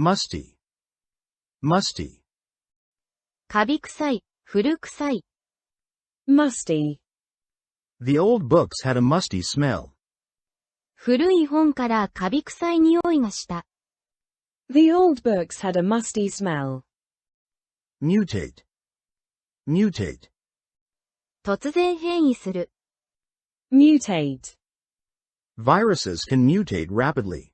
musty, musty, カビ臭い、古臭い。musty, the old books had a musty smell, 古い本からカビ臭い匂いがした。the old books had a musty smell, mutate, mutate, 突然変異する。mutate, viruses can mutate rapidly,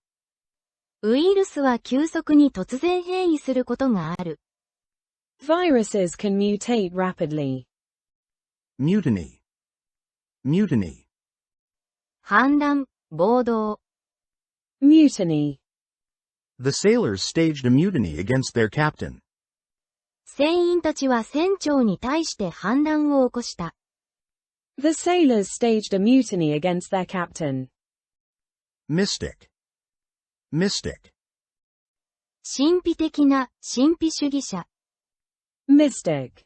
ウイルスは急速に突然変異することがある。viruses can mutate rapidly, mutiny, mutiny, 反乱、暴動。mutiny, the sailors staged a mutiny against their captain, 船員たちは船長に対して反乱を起こした。the sailors staged a mutiny against their captain, mystic, mystic, 神秘的な、神秘主義者。mystic,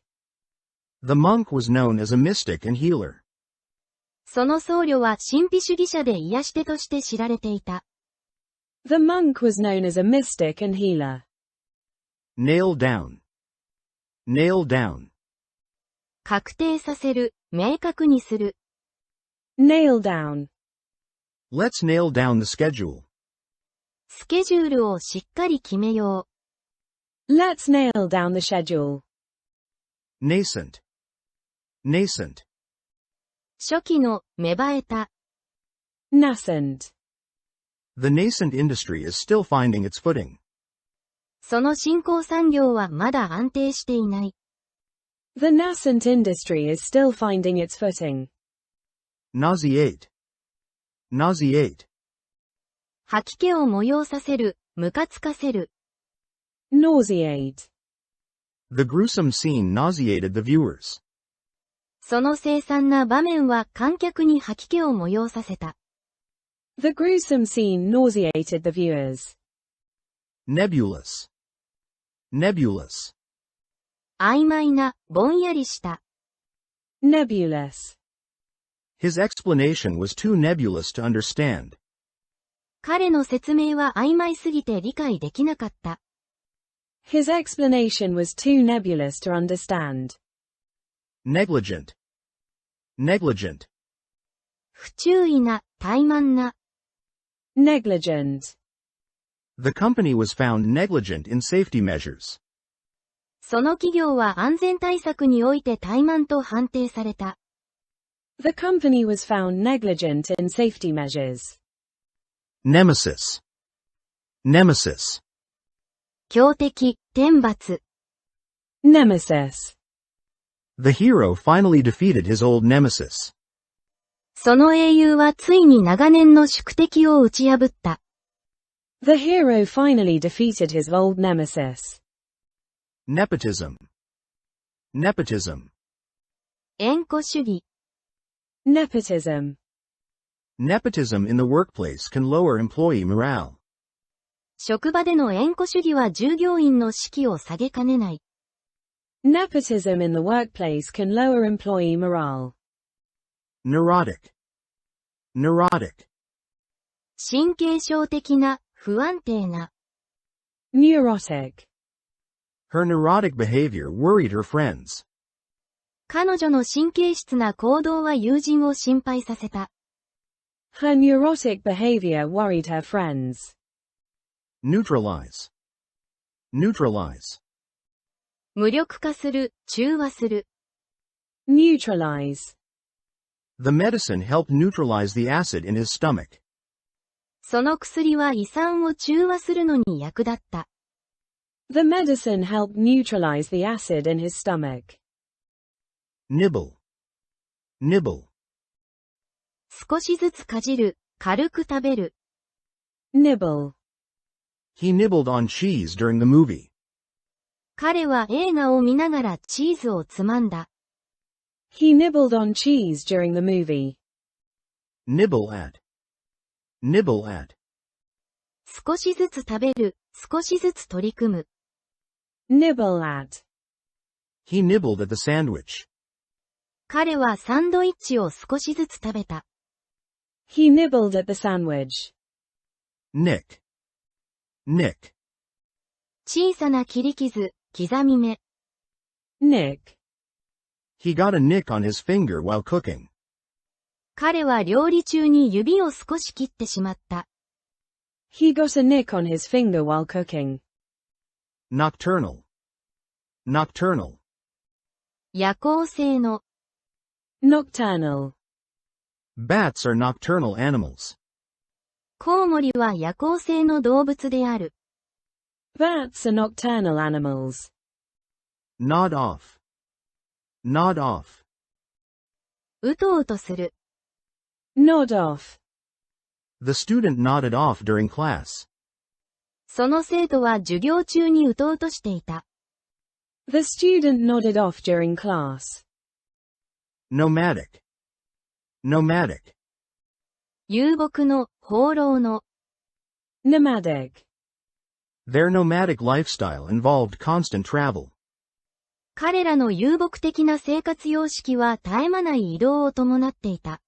the monk was known as a mystic and healer, その僧侶は神秘主義者で癒し手として知られていた。the monk was known as a mystic and healer, nail down, nail down, 確定させる、明確にする。nail down, let's nail down the schedule, スケジュールをしっかり決めよ let's nail down the schedule, nascent, nascent, う。初期の、芽生えた。nascent, the nascent industry is still finding its footing, その新興産業はまだ安定していない。the nascent industry is still finding its footing, nauseate, nauseate, 吐き気を催させる、ムカつかせる。nauseate, the gruesome scene nauseated the viewers, その凄惨な場面は観客に吐き気を催させた。the gruesome scene nauseated the viewers, nebulous, nebulous, 曖昧な、ぼんやりした。nebulous, his explanation was too nebulous to understand, 彼の説明は曖昧すぎて理解できなかった。his explanation was too nebulous to understand, negligent, negligent, 不注意な、怠慢な。negligent, the company was found negligent in safety measures, その企業は安全対策において怠慢と判定された。the company was found negligent in safety measures, nemesis, nemesis, 強敵、天罰。nemesis, the hero finally defeated his old nemesis, その英雄はついに長年の宿敵を打ち破った。the hero finally defeated his old nemesis, nepotism, nepotism, 縁故主義。nepotism, nepotism in the workplace can lower employee morale, 職場での縁故主義は従業員の士気を下げかねない。nepotism in the workplace can lower employee morale, neurotic, neurotic, 神経症的な、不安定な。neurotic, her neurotic behavior worried her friends, 彼女の神経質な行動は友人を心配させた。her neurotic behavior worried her friends, neutralize, neutralize, 無力化する、中和する。neutralize, the medicine helped neutralize the acid in his stomach, その薬は胃酸を中和するのに役立った。the medicine helped neutralize the acid in his stomach, nibble, nibble, 少しずつかじる、軽く食べる。nibble, he nibbled on cheese during the movie, 彼は映画を見ながらチーズをつまんだ。he nibbled on cheese during the movie, nibble at, nibble at, 少しずつ食べる、少しずつ取り組む。nibble at, he nibbled at the sandwich, 彼はサンドイッチを少しずつ食べた。he nibbled at the sandwich, nick, nick, 小さな切り傷、刻み目。Nick. He got a nick on his finger while cooking. 彼は料理中に指を少し切ってしまった。He got a nick on his finger while cooking. Nocturnal. Nocturnal. 夜行性の。Nocturnal. Bats are nocturnal animals. コウモリは夜行性の動物である。Bats are nocturnal animals. Nod off. Nod off. うとうとする。Nod off. The student nodded off during class. その生徒は授業中にうとうとしていた。The student nodded off during class. Nomadic. Nomadic. 遊牧の、放浪の。Nomadic. Their nomadic lifestyle involved constant travel. 彼らの遊牧的な生活様式は絶え間ない移動を伴っていた。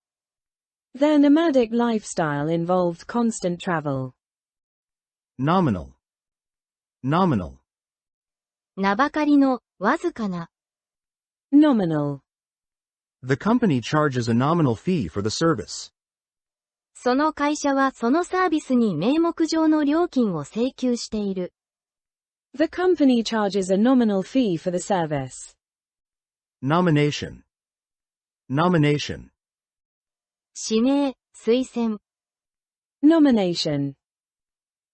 Their nomadic lifestyle involved constant travel. Nominal. Nominal. 名ばかりの、わずかな。Nominal. The company charges a nominal fee for the service. その会社はそのサービスに名目上の料金を請求している。The company charges a nominal fee for the service. Nomination. Nomination. 指名、推薦。Nomination.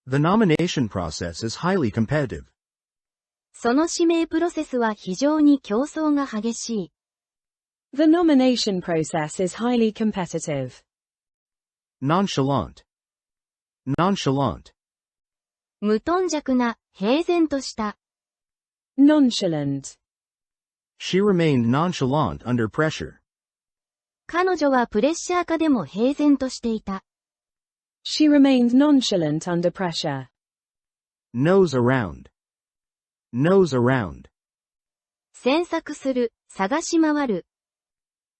The nomination process is highly competitive. その指名プロセスは非常に競争が激しい。The nomination process is highly competitive. Nonchalant. Nonchalant. 無頓着な、平然とした。Nonchalant. She remained nonchalant under pressure. 彼女はプレッシャー下でも平然としていた。She remained nonchalant under pressure. Nose around. Nose around. 詮索する、探し回る。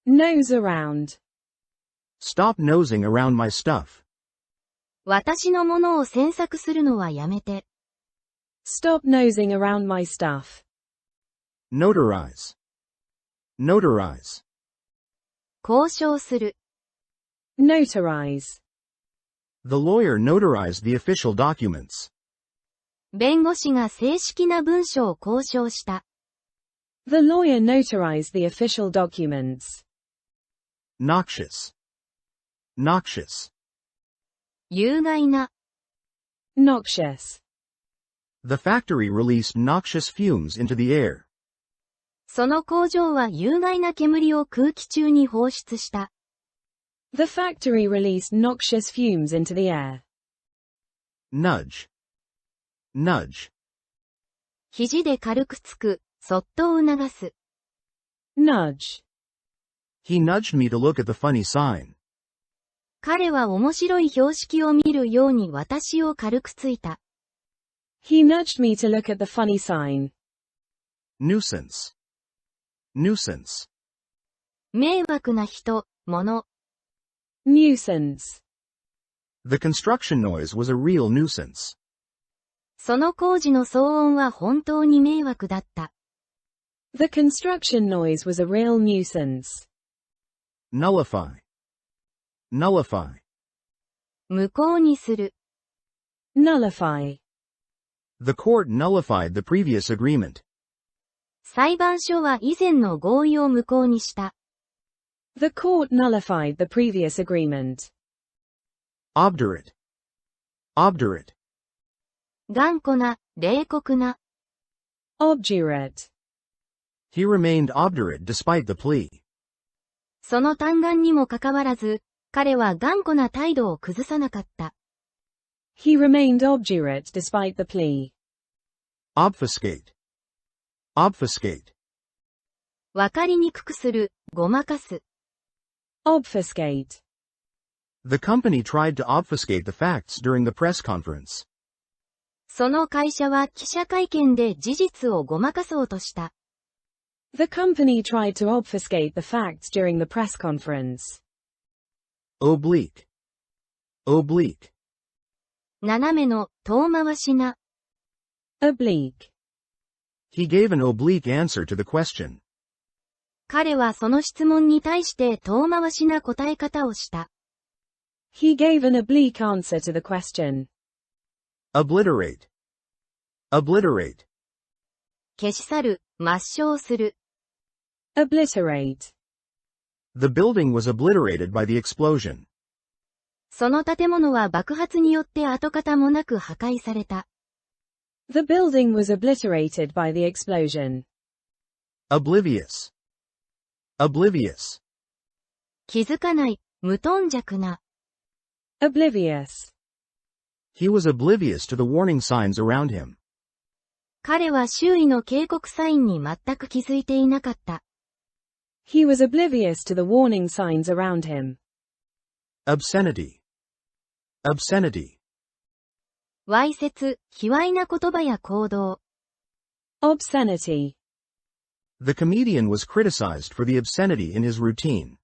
Nose around. Stop nosing around my stuff. 私のものを詮索するのはやめて。Stop nosing around my stuff. Notarize. Notarize. 交渉する。Notarize. The lawyer notarized the official documents. 弁護士が正式な文書を交渉した。The lawyer notarized the official documents. Noxious. Noxious. 有害な。Noxious. The factory released noxious fumes into the air. その工場は有害な煙を空気中に放出した。The factory released noxious fumes into the air. Nudge. Nudge. 肘で軽くつく、そっと促す。Nudge. He nudged me to look at the funny sign. 彼は面白い標識を見るように私を軽くついた。He nudged me to look at the funny sign. Nuisance. Nuisance. 迷惑な人、物。Nuisance. The construction noise was a real nuisance. その工事の騒音は本当に迷惑だった。The construction noise was a real nuisance. Nullify. Nullify. 無効にする。Nullify. The court nullified the previous agreement. 裁判所は以前の合意を無効にした。The court nullified the previous agreement. Obdurate. Obdurate. 頑固な、冷酷な。Obdurate. He remained obdurate despite the plea. その嘆願にもかかわらず、彼は頑固な態度を崩さなかった。He remained obdurate despite the plea. Obfuscate. Obfuscate. わかりにくくする、ごまかす。Obfuscate. The company tried to obfuscate the facts during the press conference. その会社は記者会見で事実をごまかそうとした。The company tried to obfuscate the facts during the press conference. Oblique. Oblique. 斜めの、遠回しな。Oblique. He gave an oblique answer to the question. 彼はその質問に対して遠回しな答え方をした。He gave an oblique answer to the question. Obliterate. Obliterate. 消し去る、抹消する。Obliterate. The building was obliterated by the explosion. その建物は爆発によって跡形もなく破壊された。The building was obliterated by the explosion. Oblivious. Oblivious. 気づかない、無頓着な。Oblivious. He was oblivious to the warning signs around him. 彼は周囲の警告サインに全く気づいていなかった。He was oblivious to the warning signs around him. Obscenity. Obscenity. わいせつ、卑猥な言葉や行動。Obscenity. The comedian was criticized for the obscenity in his routine.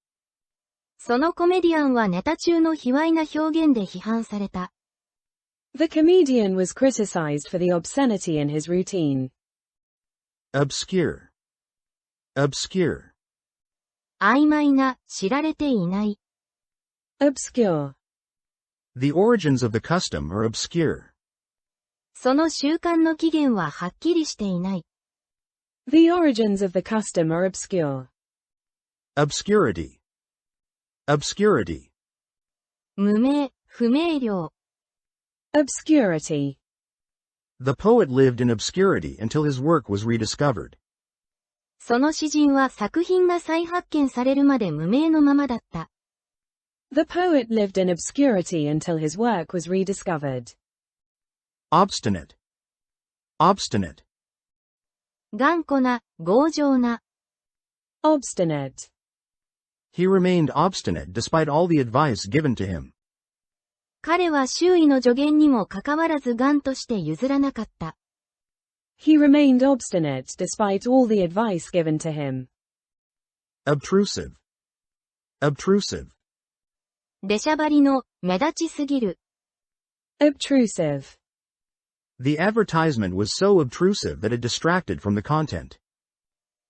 そのコメディアンはネタ中の卑猥な表現で批判された。The comedian was criticized for the obscenity in his routine. Obscure. Obscure. 曖昧な、知られていない。Obscure. The origins of the custom are obscure. その習慣の起源ははっきりしていない。The origins of the custom are obscure. Obscurity. Obscurity. 無名、不明瞭。Obscurity. The poet lived in obscurity until his work was rediscovered. その詩人は作品が再発見されるまで無名のままだった。The poet lived in obscurity until his work was rediscovered. Obstinate. Obstinate. 頑固な、強情な。Obstinate. He remained obstinate despite all the advice given to him. 彼は周囲の助言にもかかわらず頑として譲らなかった。He remained obstinate despite all the advice given to him. Obtrusive. Obtrusive. 出しゃばりの、目立ちすぎる。Obtrusive. The advertisement was so obtrusive that it distracted from the content.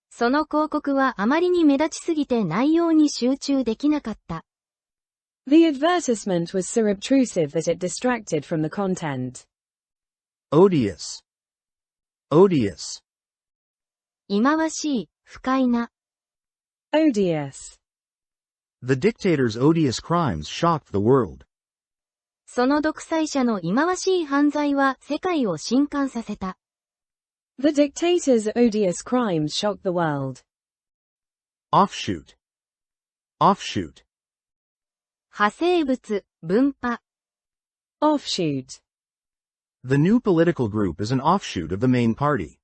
その広告はあまりに目立ちすぎて内容に集中できなかった。The advertisement was so obtrusive that it distracted from the content. Odious. Odious. 忌まわしい、不快な。Odious. The dictator's odious crimes shocked the world. その独裁者の忌まわしい犯罪は世界を震撼させた。The dictator's odious crimes shocked the world. Offshoot. Offshoot. 派生物、分派。Offshoot. The new political group is an offshoot of the main party.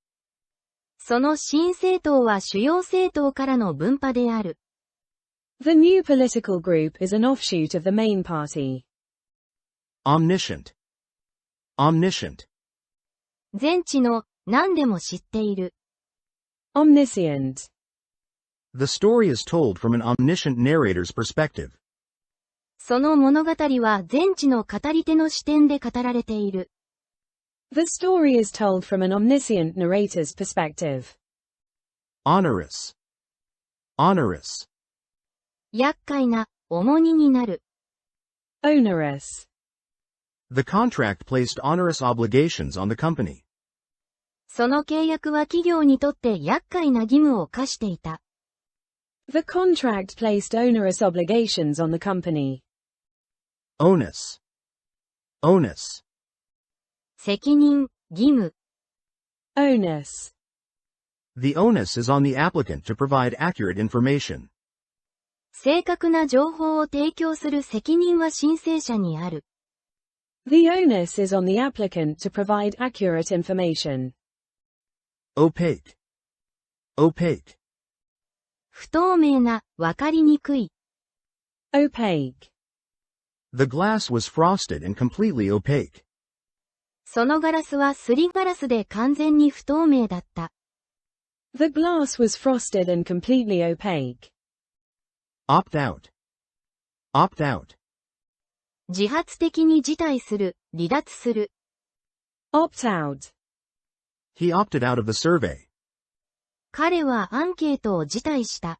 その新政党は主要政党からの分派である。The new political group is an offshoot of the main party. Omniscient. Omniscient. 全知の、何でも知っている。Omniscient. The story is told from an omniscient narrator's perspective. その物語は全知の語り手の視点で語られている。The story is told from an omniscient narrator's perspective. Onerous. Onerous. 厄介な、重荷になる。Onerous. The contract placed onerous obligations on the company. その契約は企業にとって厄介な義務を課していた。The contract placed onerous obligations on the company. Onus. Onus. 責任、義務。Onus. The onus is on the applicant to provide accurate information. 正確な情報を提供する責任は申請者にある。The onus is on the applicant to provide accurate information. Opaque. Opaque. 不透明な、わかりにくい。Opaque. The glass was frosted and completely opaque. そのガラスはすりガラスで完全に不透明だった。The glass was frosted and completely opaque. Opt out. Opt out. 自発的に辞退する、離脱する。Opt out. He opted out of the survey. 彼はアンケートを辞退した。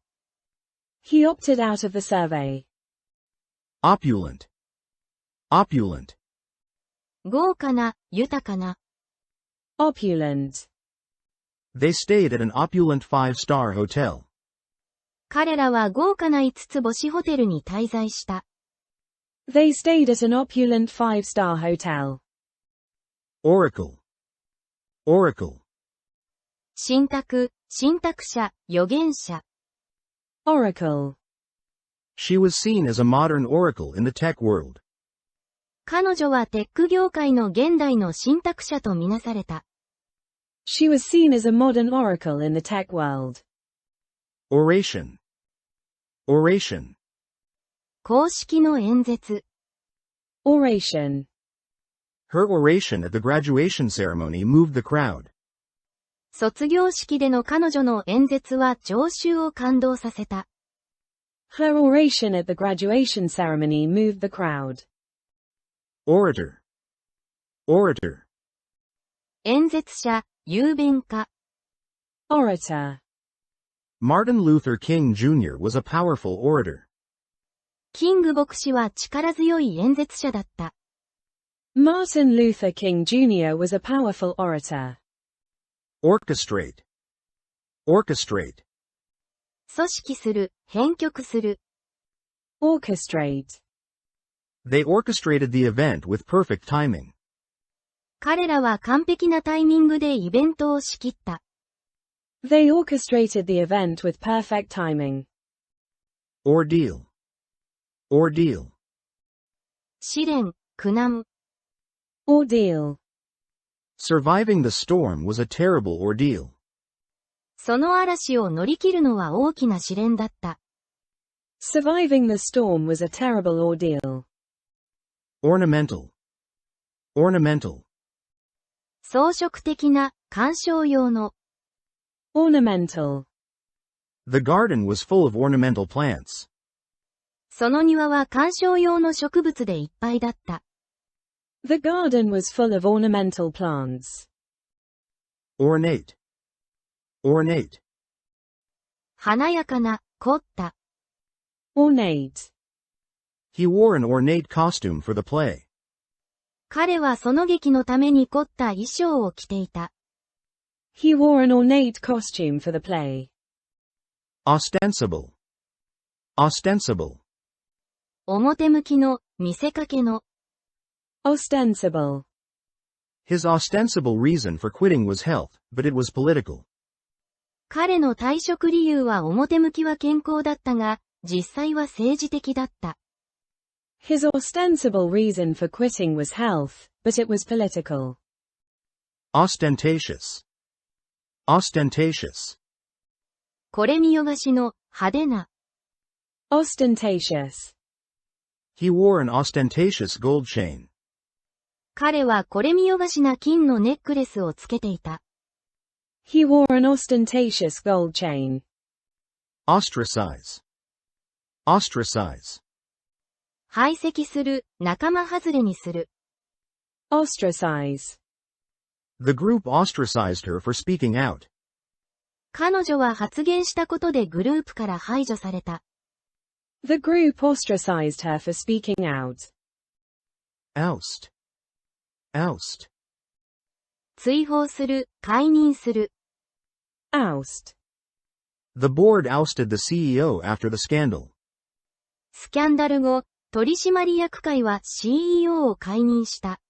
He opted out of the survey. Opulent. Opulent. 豪華な、豊かな。Opulent. They stayed at an opulent 5-star hotel. 彼らは豪華な5つ星ホテルに滞在した。They stayed at an opulent 5-star hotel. Oracle. Oracle. 信託、信託者、預言者。Oracle. She was seen as a modern oracle in the tech world. 彼女はテック業界の現代の信託者とみなされた。She was seen as a modern oracle in the tech world. Oration. Oration. 公式の演説。Oration. Her oration at the graduation ceremony moved the crowd. 卒業式での彼女の演説は聴衆を感動させた。Her oration at the graduation ceremony moved the crowd. Orator. Orator. 演説者、雄弁家。Orator. Martin Luther King Jr. was a powerful orator. キング牧師は力強い演説者だった。Martin Luther King Jr. was a powerful orator. Orchestrate. Orchestrate. 組織する、編曲する。Orchestrate. They orchestrated the event with perfect timing. 彼らは完璧なタイミングでイベントを仕切った。They orchestrated the event with perfect timing. Ordeal. Ordeal. 試練、苦難。Ordeal. Surviving the storm was a terrible ordeal. その嵐を乗り切るのは大きな試練だった。Surviving the storm was a terrible ordeal. Ornamental. Ornamental. 装飾的な、鑑賞用の。Ornamental. The garden was full of ornamental plants. その庭は鑑賞用の植物でいっぱいだった。The garden was full of ornamental plants. Ornate. Ornate. 華やかな、凝った。Ornate. He wore an ornate costume for the play. 彼はその劇のために凝った衣装を着ていた。He wore an ornate costume for the play. Ostensible. Ostensible. 表向きの、見せかけの。Ostensible. His ostensible reason for quitting was health, but it was political. 彼の退職理由は表向きは健康だったが、実際は政治的だった。His ostensible reason for quitting was health, but it was political. Ostentatious. Ostentatious. これ見よがしの、派手な。Ostentatious. He wore an ostentatious gold chain. 彼はこれ見よがしな金のネックレスをつけていた。He wore an ostentatious gold chain. Ostracize. Ostracize. 排斥する、仲間外れにする。Ostracize. The group ostracized her for speaking out. 彼女は発言したことでグループから排除された。The group ostracized her for speaking out. Oust. Oust. 追放する、解任する。Oust. The board ousted the CEO after the scandal. スキャンダル後、取締役会は CEO を解任した。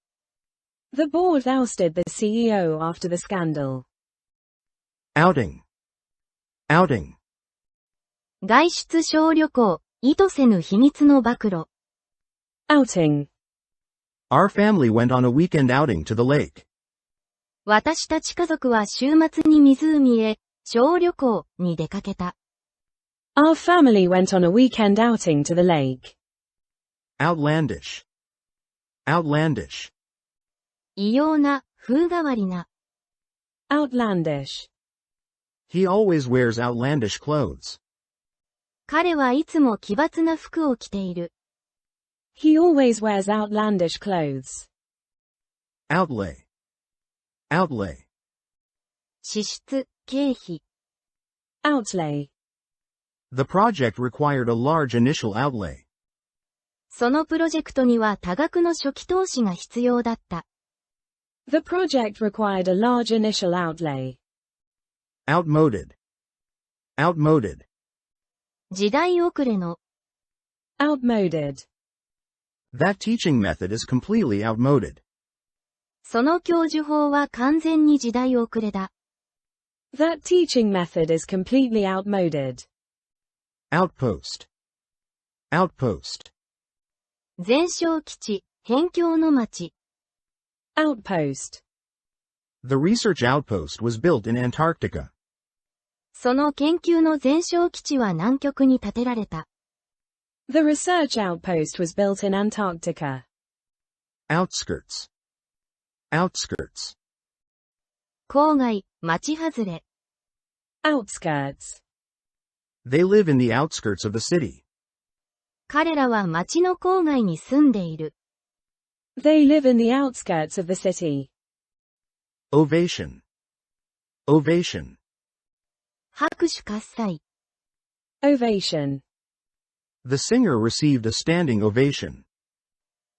The board ousted the CEO after the scandal. Outing. Outing. 外出小旅行、意図せぬ秘密の暴露。Outing. Our family went on a weekend outing to the lake. 私たち家族は週末に湖へ、小旅行に出かけた。Our family went on a weekend outing to the lake. Outlandish. Outlandish. 異様な、風変わりな。Outlandish. He always wears outlandish clothes. 彼はいつも奇抜な服を着ている。He always wears outlandish clothes. Outlay. Outlay. 支出、経費。outlay. The project required a large initial outlay. そのプロジェクトには多額の初期投資が必要だった。The project required a large initial outlay. Outmoded. Outmoded. 時代遅れの。Outmoded. That teaching method is completely outmoded. その教授法は完全に時代遅れだ。That teaching method is completely outmoded. Outpost. Outpost. 前哨基地、辺境の町。Outpost. The research outpost was built in Antarctica. その研究の前哨基地は南極に建てられた。The research outpost was built in Antarctica. Outskirts. Outskirts. 郊外、町外れ。Outskirts. They live in the outskirts of the city. 彼らは町の郊外に住んでいる。They live in the outskirts of the city. Ovation. Ovation. 拍手喝采。Ovation. The singer received a standing ovation.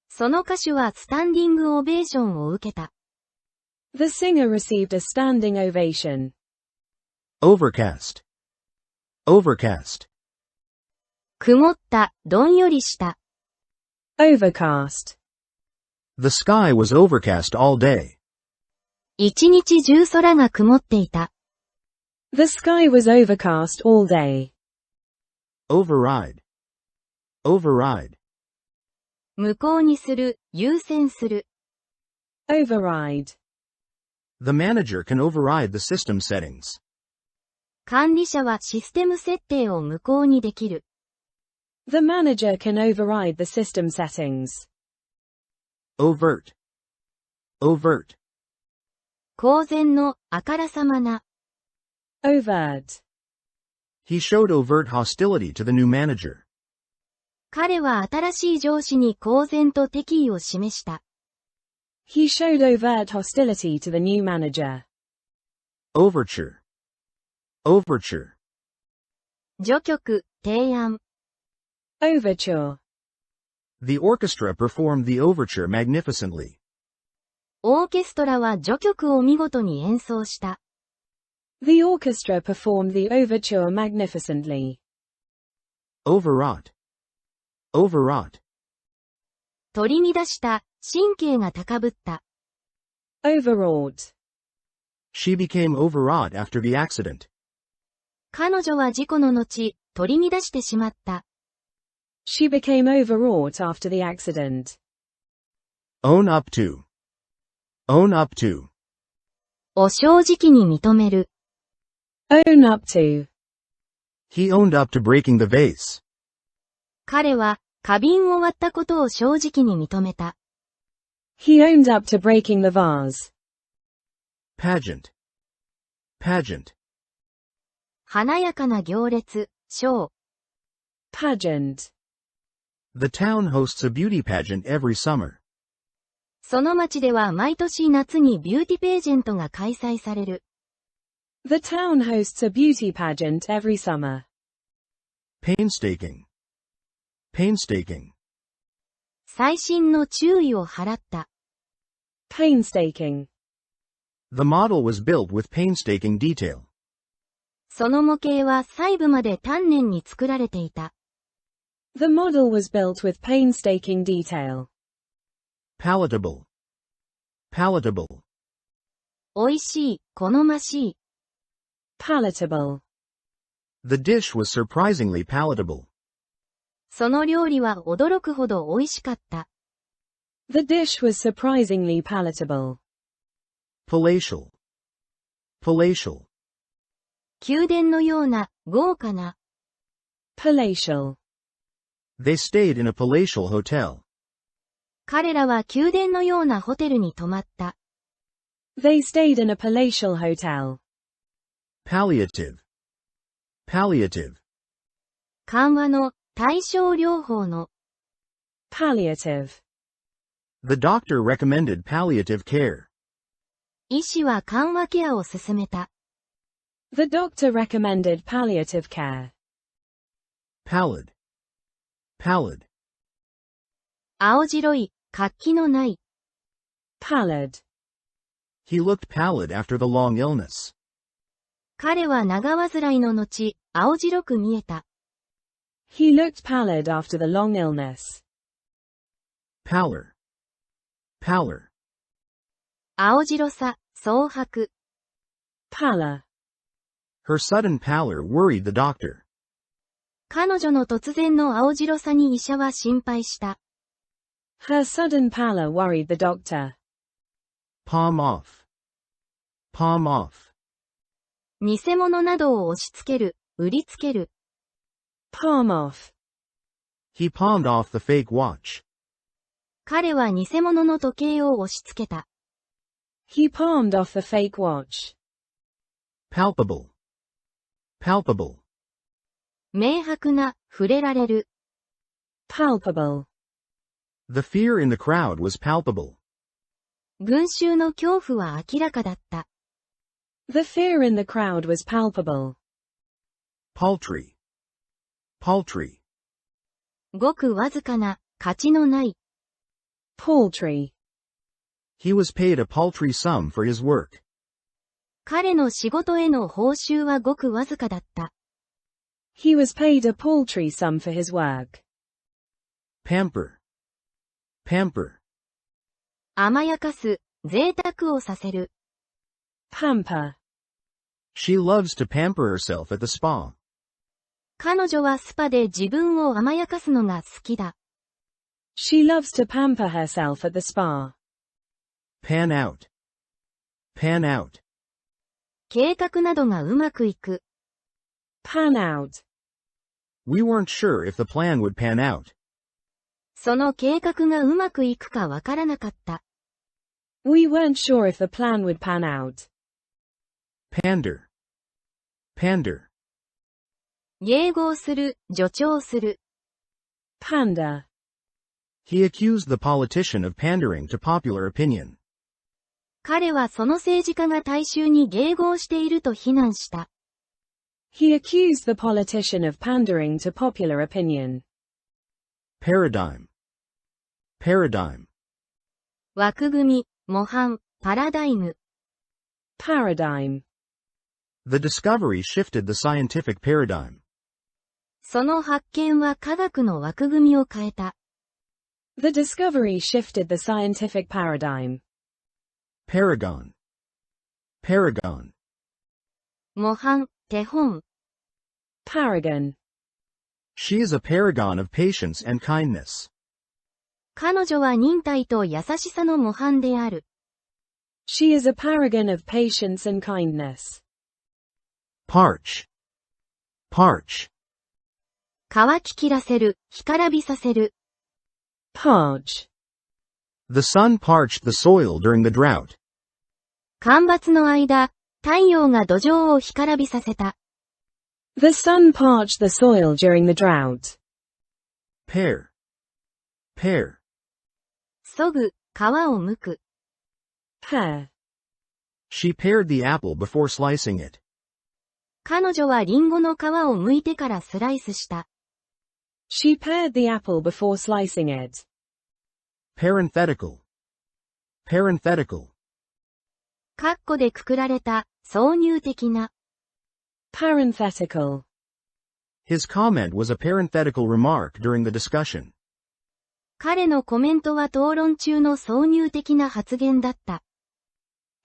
その歌手はスタンディングオベーションを受けた。The singer received a standing ovation. Overcast. Overcast. 曇った、どんよりした。Overcast. The sky was overcast all day. 一日中空が曇っていた。The sky was overcast all day. Override. Override. 無効にする、優先する。Override. The manager can override the system settings. 管理者はシステム設定を無効にできる。The manager can override the system settings. Overt. Overt. 公然の、あからさまな。Overt. He showed overt hostility to the new manager. 彼は新しい上司に公然と敵意を示した。He showed overt hostility to the new manager. Overture. Overture. 序曲、提案。Overture. The orchestra performed the overture magnificently. オーケストラは序曲を見事に演奏した。The orchestra performed the overture magnificently. Overwrought. Overwrought. 取り乱した、神経が高ぶった。Overwrought. She became overwrought after the accident. 彼女は事故の後、取り乱してしまった。She became overwrought after the accident. Own up to. Own up to. を正直に認める。Own up to. He owned up to breaking the vase. 彼は、花瓶を割ったことを正直に認めた。He owned up to breaking the vase. Pageant. Pageant. 華やかな行列、ショー。Pageant. The town hosts a beauty pageant every summer. その町では毎年夏にビューティページェントが開催される。The town hosts a beauty pageant every summer. Painstaking. Painstaking. 細心の注意を払った。Painstaking. The model was built with painstaking detail. その模型は細部まで丹念に作られていた。The model was built with painstaking detail. Palatable. Palatable. 美味しい、好ましい。Palatable. The dish was surprisingly palatable. その料理は驚くほど美味しかった。The dish was surprisingly palatable. Palatial. Palatial. 宮殿のような、豪華な。Palatial. They stayed in a palatial hotel. 彼らは宮殿のようなホテルに泊まった。They stayed in a palatial hotel. Palliative. Palliative. 緩和の、対症療法の。Palliative. The doctor recommended palliative care. 医師は緩和ケアを勧めた。The doctor recommended palliative care. Pallid. Pallid. 青白い、活気のない。Pallid. He looked pallid after the long illness. 彼は長患いの後、青白く見えた。He looked pallid after the long illness. Pallor. Pallor. 青白さ、蒼白。Pallor. Her sudden pallor worried the doctor. 彼女の突然の青白さに医者は心配した。Her sudden pallor worried the doctor. Palm off. Palm off. 偽物などを押し付ける、売りつける。Palm off. He palmed off the fake watch. 彼は偽物の時計を押し付けた。He palmed off the fake watch. Palpable. Palpable. 明白な、触れられる。Palpable. The fear in the crowd was palpable. 群衆の恐怖は明らかだった。The fear in the crowd was palpable. Paltry. Paltry. ごくわずかな、価値のない。Paltry. He was paid a paltry sum for his work. 彼の仕事への報酬はごくわずかだった。He was paid a paltry sum for his work. Pamper. Pamper. 甘やかす、贅沢をさせる。Pamper. She loves to pamper herself at the spa. 彼女はスパで自分を甘やかすのが好きだ。She loves to pamper herself at the spa. Pan out. Pan out. 計画などがうまくいく。Pan out. We weren't sure if the plan would pan out. その計画がうまくいくかわからなかった。We weren't sure if the plan would pan out. Pander. Pander. 迎合する、助長する。Pander. He accused the politician of pandering to popular opinion. 彼はその政治家が大衆に迎合していると非難した。He accused the politician of pandering to popular opinion. Paradigm. Paradigm. 枠組み、模範、パラダイム。Paradigm. The discovery shifted the scientific paradigm. その発見は科学の枠組みを変えた。The discovery shifted the scientific paradigm. Paragon. Paragon. 模範、手本。Paragon. She is a paragon of patience and kindness. 彼女は忍耐と優しさの模範である。She is a paragon of patience and kindness. Parch. Parch. 乾ききらせる、干からびさせる。Parch. The sun parched the soil during the drought. 干ばつの間、太陽が土壌を干からびさせた。The sun parched the soil during the drought. Pear. Pear. 削ぐ、皮を剥く。Pear. She pared the apple before slicing it. 彼女はリンゴの皮を剥いてからスライスした。She pared the apple before slicing it. Parenthetical. Parenthetical. 括弧でくくられた、挿入的な。Parenthetical. His comment was a parenthetical remark during the discussion. 彼のコメントは討論中の挿入的な発言だった。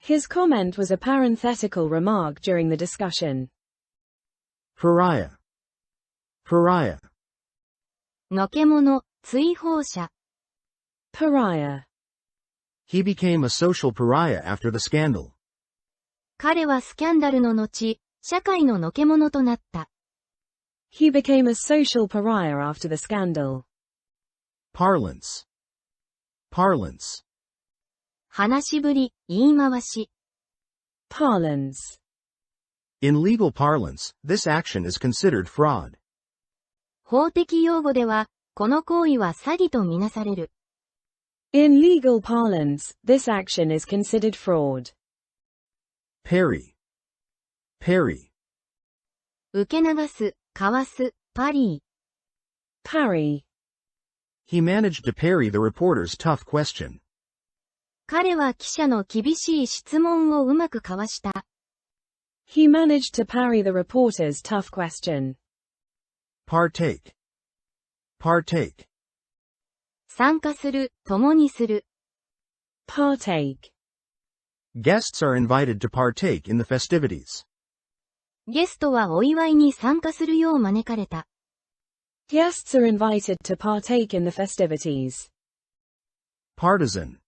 His comment was a parenthetical remark during the discussion. Pariah. Pariah. のけもの、追放者。Pariah. He became a social pariah after the scandal. 彼はスキャンダルの後、社会ののけものとなった。He became a social pariah after the scandal. Parlance. Parlance. 話しぶり、言い回し。Parlance. In legal parlance, this action is considered fraud. 法的用語では、この行為は詐欺とみなされる。In legal parlance, this action is considered fraud. Parry. Parry. 受け流す、かわす、パリー。parry. He managed to parry the reporter's tough question. 彼は記者の厳しい質問をうまくかわした。He managed to parry the reporter's tough question. Partake. Partake. 参加する、共にする。Partake. Guests are invited to partake in the festivities. ゲストはお祝いに参加するよう招かれた。Guests are invited to partake in the festivities. Partisan.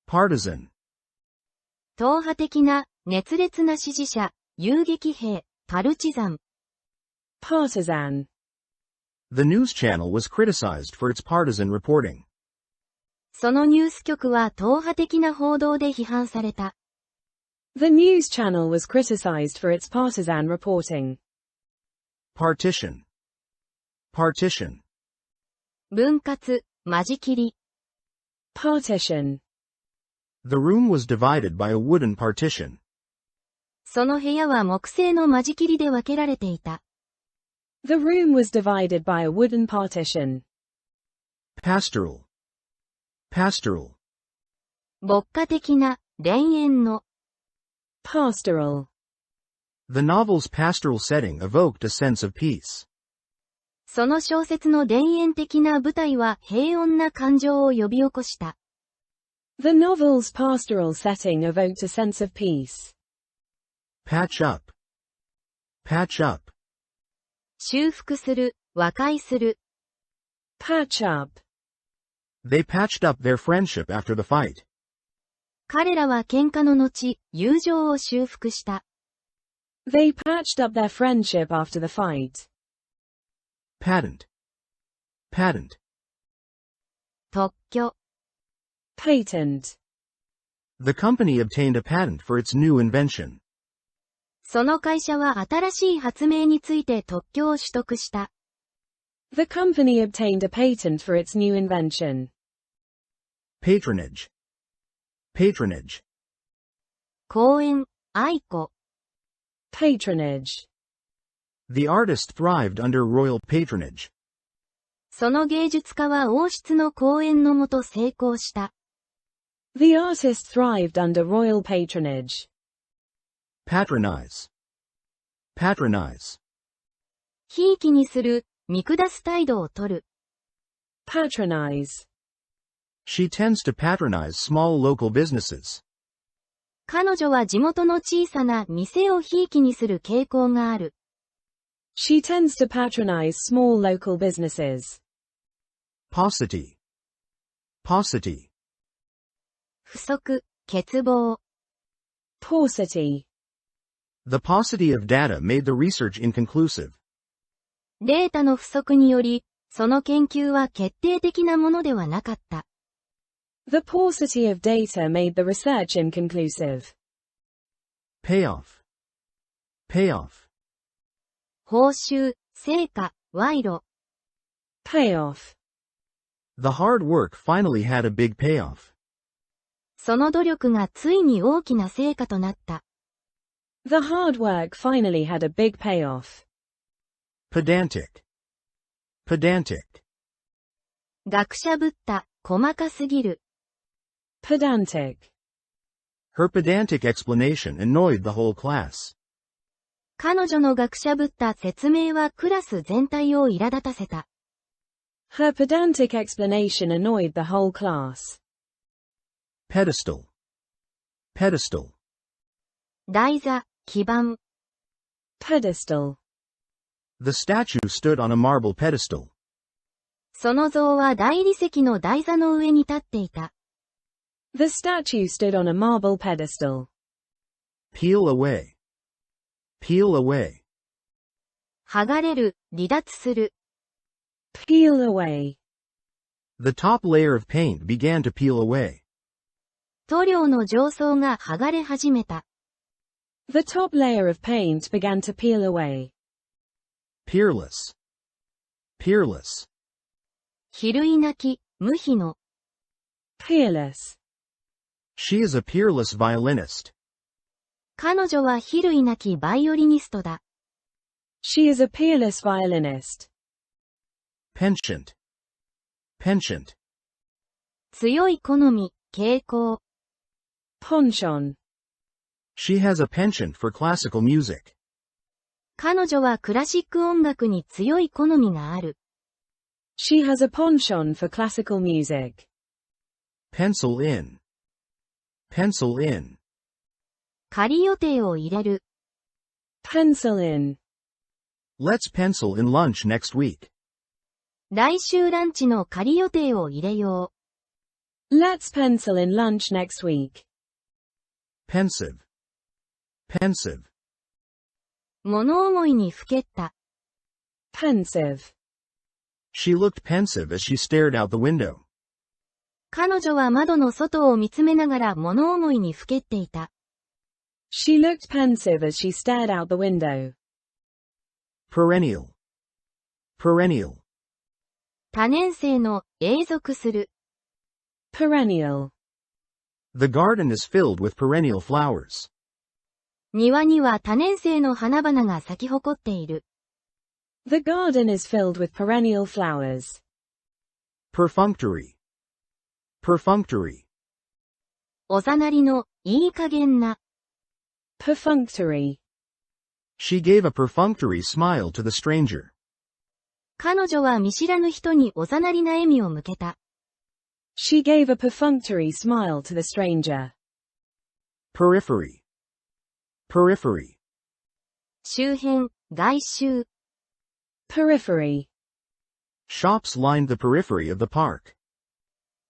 Partisan. 党派的な、熱烈な支持者、遊撃兵、パルチザン。Partisan. The news channel was criticized for its partisan reporting. そのニュース局は党派的な報道で批判された。The news channel was criticized for its partisan reporting. Partition. Partition. 分割、間仕切り。Partition. The room was divided by a wooden partition. その部屋は木製の間仕切りで分けられていた。The room was divided by a wooden partition. Pastoral. Pastoral. 牧歌的な、田園の。Pastoral. The novel's pastoral setting evoked a sense of peace. その小説の田園的な舞台は平穏な感情を呼び起こした。The novel's pastoral setting evoked a sense of peace. Patch up. Patch up. 修復する、和解する。Patch up. They patched up their friendship after the fight. 彼らは喧嘩の後、友情を修復した。They patched up their friendship after the fight. Patent. Patent. 特許。Patent. The company obtained a patent for its new invention. その会社は新しい発明について特許を取得した。The company obtained a patent for its new invention. Patronage. Patronage. 講演、愛顧。Patronage. The artist thrived under royal patronage. その芸術家は王室の講演のもと成功した。The artist thrived under royal patronage. Patronize. Patronize. ひいきにする、見下す態度をとる。Patronize. She tends to patronize small local businesses. 彼女は地元の小さな店をひいきにする傾向がある。She tends to patronize small local businesses. Paucity. Paucity. 不足、欠乏。Paucity. The paucity of data made the research inconclusive. データの不足により、その研究は決定的なものではなかった。The paucity of data made the research inconclusive. Payoff. Payoff. 報酬、成果、賄賂。Payoff. The hard work finally had a big payoff. その努力がついに大きな成果となった。The hard work finally had a big payoff. Pedantic. Pedantic. 学者ぶった、細かすぎる。Pedantic. Her pedantic explanation annoyed the whole class. 彼女の学者ぶった説明はクラス全体を苛立たせた。Her pedantic explanation annoyed the whole class. Pedestal. Pedestal. 台座、基盤。Pedestal. The statue stood on a marble pedestal. その像は大理石の台座の上に立っていた。The statue stood on a marble pedestal. Peel away. Peel away. 剥がれる、離脱する。Peel away. The top layer of paint began to peel away. 塗料の上層が剥がれ始めた。The top layer of paint began to peel away. Peerless. Peerless. 比類なき、無比の。Peerless. She is a peerless violinist. 彼女は比類なきバイオリニストだ。She is a peerless violinist. Penchant. Penchant. 強い好み、傾向。Penchant. She has a penchant for classical music. 彼女はクラシック音楽に強い好みがある。She has a penchant for classical music. Pencil in. Pencil in. 仮予定を入れる。Pencil in. Let's pencil in lunch next week. 来週ランチの仮予定を入れよ Let's pencil in lunch next week. Pensive. Pensive. う。物思いにふけった。Pensive. She looked pensive as she stared out the window. 彼女は窓の外を見つめながら物思いにふけっていた。She looked pensive as she stared out the window. Perennial. Perennial. 多年生の、永続する。Perennial. The garden is filled with perennial flowers. 庭には多年生の花々が咲き誇っている。The garden is filled with perennial flowers. Perfunctory. Perfunctory. おざなりの、いい加減な。Perfunctory. She gave a perfunctory smile to the stranger. 彼女は見知らぬ人におざなりな笑みを向けた。She gave a perfunctory smile to the stranger. Periphery. Periphery. 周辺、外周。Periphery. Shops lined the periphery of the park.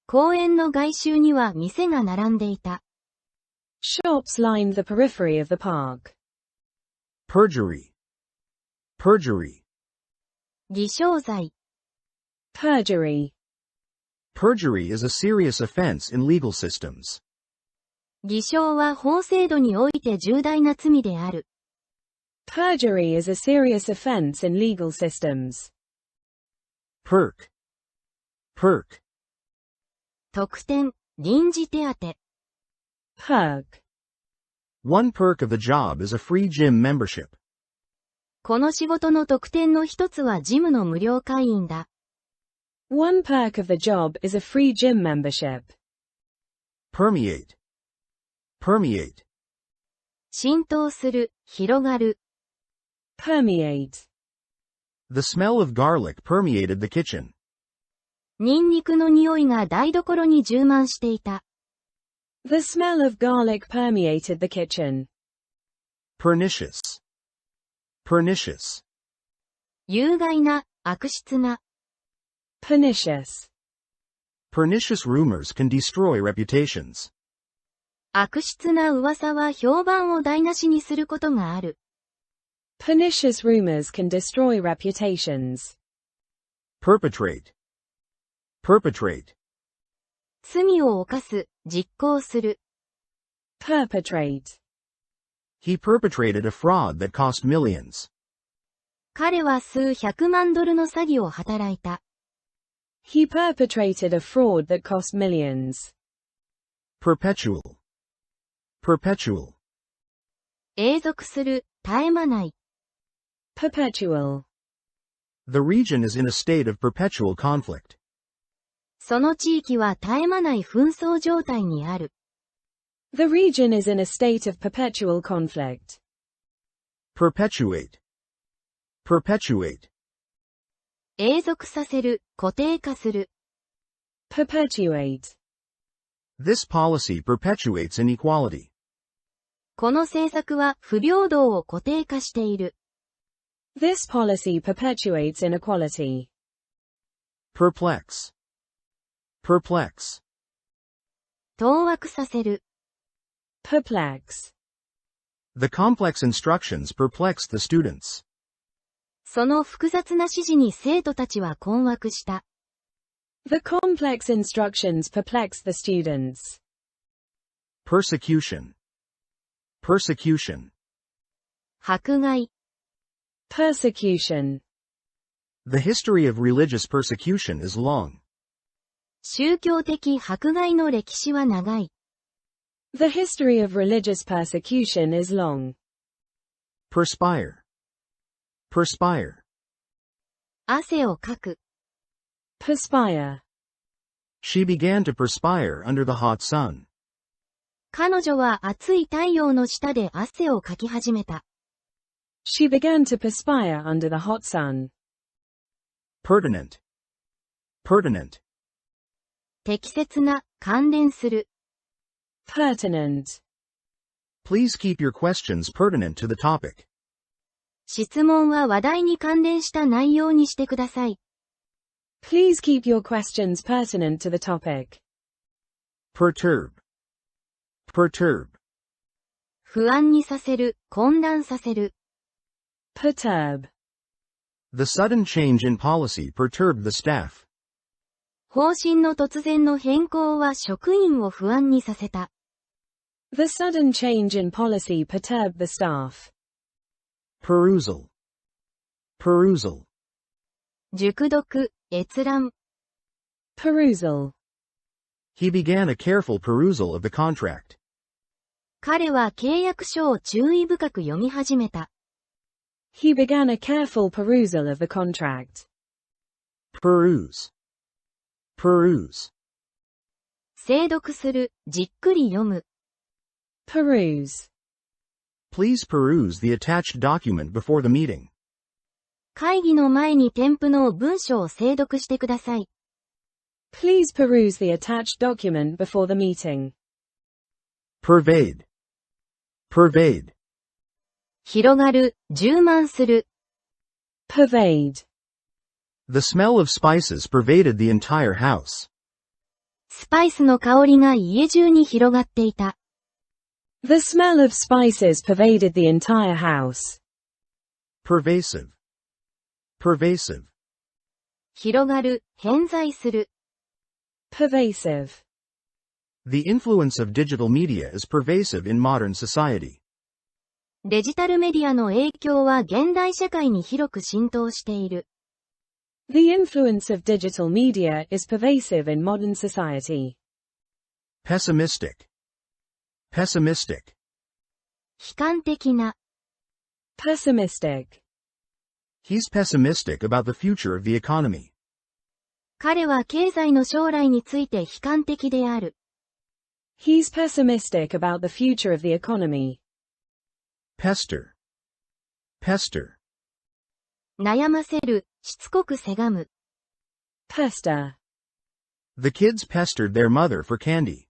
公園の外周には店が並んでいた。Shops lined the periphery of the park. Perjury. Perjury. 偽証罪。Perjury. Perjury is a serious offense in legal systems. 偽証は法制度において重大な罪である。Perjury is a serious offense in legal systems. Perk. Perk. 特典、臨時手当。Perk. One perk of the job is a free gym membership. この仕事の特典の一つはジムの無料会員だ。One perk of the job is a free gym membership. Permeate. Permeate. 浸透する、広がる。Permeate. The smell of garlic permeated the kitchen. ニンニクの匂いが台所に充満していた。The smell of garlic permeated the kitchen. Pernicious. Pernicious. 有害な、悪質な。Pernicious. Pernicious rumors can destroy reputations. 悪質な噂は評判を台無しにすることがある。Pernicious rumors can destroy reputations. Perpetrate. Perpetrate. 罪を犯す、実行する。Perpetrate. He perpetrated a fraud that cost millions. 彼は数百万ドルの詐欺を働いた。He perpetrated a fraud that cost millions. Perpetual. Perpetual. 永続する、絶え間ない。Perpetual. The region is in a state of perpetual conflict. その地域は絶え間ない紛争状態にある。The region is in a state of perpetual conflict. Perpetuate. Perpetuate. 永続させる、固定化する。Perpetuate. This policy perpetuates inequality. この政策は不平等を固定化している。This policy perpetuates inequality. Perplex. Perplex. 当惑させる。Perplex. The complex instructions perplexed the students. その複雑な指示に生徒たちは困惑した。The complex instructions perplexed the students. Persecution. Persecution. 迫害。Persecution. The history of religious persecution is long. 宗教的迫害の歴史は長い。The history of religious persecution is long. Perspire. Perspire. 汗をかく。Perspire. She began to perspire under the hot sun. 彼女は暑い太陽の下で汗をかき始めた。She began to perspire under the hot sun. Pertinent. Pertinent. 適切な、関連する。Pertinent. Please keep your questions pertinent to the topic. 質問は話題に関連した内容にしてください。Please keep your questions pertinent to the topic. Perturb. Perturb. 不安にさせる、混乱させる。Perturb. The sudden change in policy perturbed the staff. 方針の突然の変更は職員を不安にさせた。The sudden change in policy perturbed the staff. Perusal. Perusal. 熟読、閲覧。Perusal. He began a careful perusal of the contract. 彼は契約書を注意深く読み始めた。He began a careful perusal of the contract. Peruse. Peruse. 精読する、じっくり読む。Peruse. Please peruse the attached document before the meeting. 会議の前に添付の文書を精読してください。Please peruse the attached document before the meeting. Pervade. Pervade. 広がる、充満する。Pervade. The smell of spices pervaded the entire house. スパイスの香りが家中に広がっていた。The smell of spices pervaded the entire house. Pervasive. Pervasive. 広がる、偏在する。Pervasive. The influence of digital media is pervasive in modern society. デジタルメディアの影響は現代社会に広く浸透している。The influence of digital media is pervasive in modern society. Pessimistic. Pessimistic. 悲観的な。Pessimistic. He's pessimistic about the future of the economy. 彼は経済の将来について悲観的である。He's pessimistic about the future of the economy. Pester. Pester. 悩ませる、しつこくせがむ。Pester. The kids pestered their mother for candy.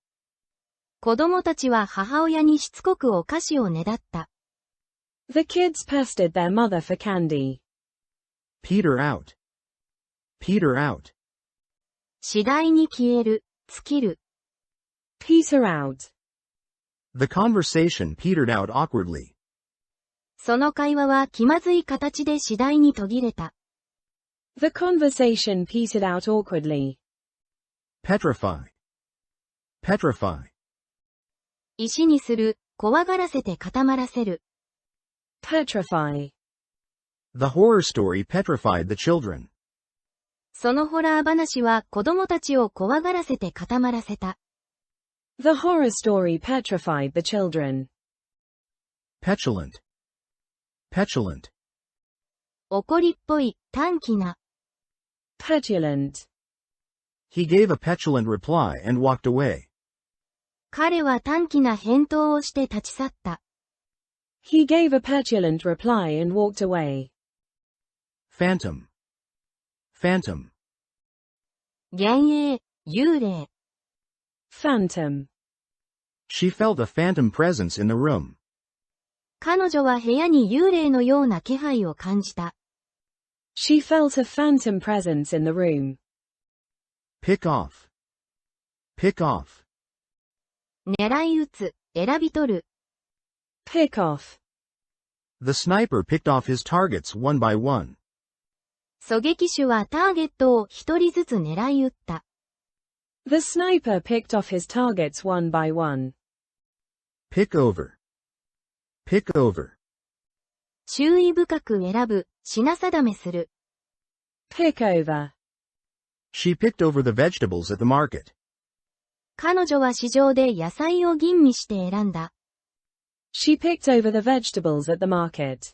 子供たちは母親にしつこくお菓子をねだった。The kids pestered their mother for candy. Peter out. Peter out. 次第に消える、尽きる。Peter out. The conversation petered out awkwardly. その会話は気まずい形で次第に途切れた。The conversation petered out awkwardly. Petrify. Petrify. 石にする、怖がらせて固まらせる。Petrify. The horror story petrified the children. そのホラー話は子供たちを怖がらせて固まらせた。The horror story petrified the children. Petulant. Petulant. 怒りっぽい、短気な。Petulant. He gave a petulant reply and walked away. 彼は短気な返答をして立ち去った。He gave a petulant reply and walked away. Phantom. Phantom. 幻影、幽霊。Phantom. She felt a phantom presence in the room. 彼女は部屋に幽霊のような気配を感じた。She felt a phantom presence in the room. Pick off. Pick off. 狙い撃つ、選び取る。Pick off. The sniper picked off his targets one by one. 狙撃手はターゲットを一人ずつ狙い撃った。The sniper picked off his targets one by one. Pick over. Pick over. 注意深く選ぶ、品定めする。Pick over. She picked over the vegetables at the market. 彼女は市場で野菜を吟味して選んだ。She picked over the vegetables at the market.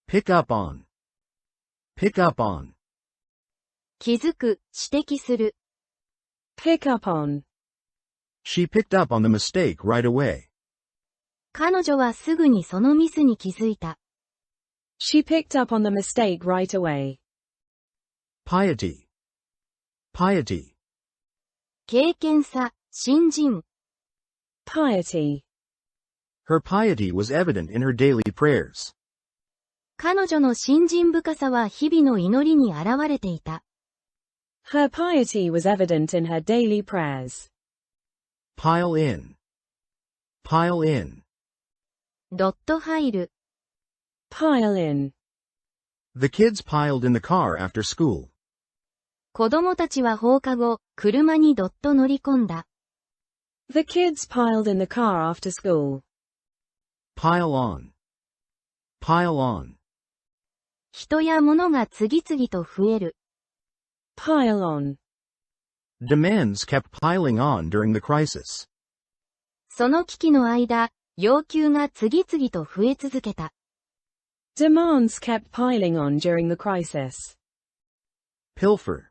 Pick up on. Pick up on. 気づく、指摘する。Pick up on. She picked up on the mistake right away. 彼女はすぐにそのミスに気づいた。She picked up on the mistake right away. Piety. Piety. 敬虔さ、信心。Piety. Her piety was evident in her daily prayers. 彼女の信心深さは日々の祈りに現れていた。Her piety was evident in her daily prayers. Pile in. Pile in. ドット入る。Pile in. The kids piled in the car after school. 子供たちは放課後、車にどっと乗り込んだ。The kids piled in the car after school. Pile on. Pile on. 人や物が次々と増える。Pile on. Demands kept piling on during the crisis. その危機の間、要求が次々と増え続けた。Demands kept piling on during the crisis. Pilfer.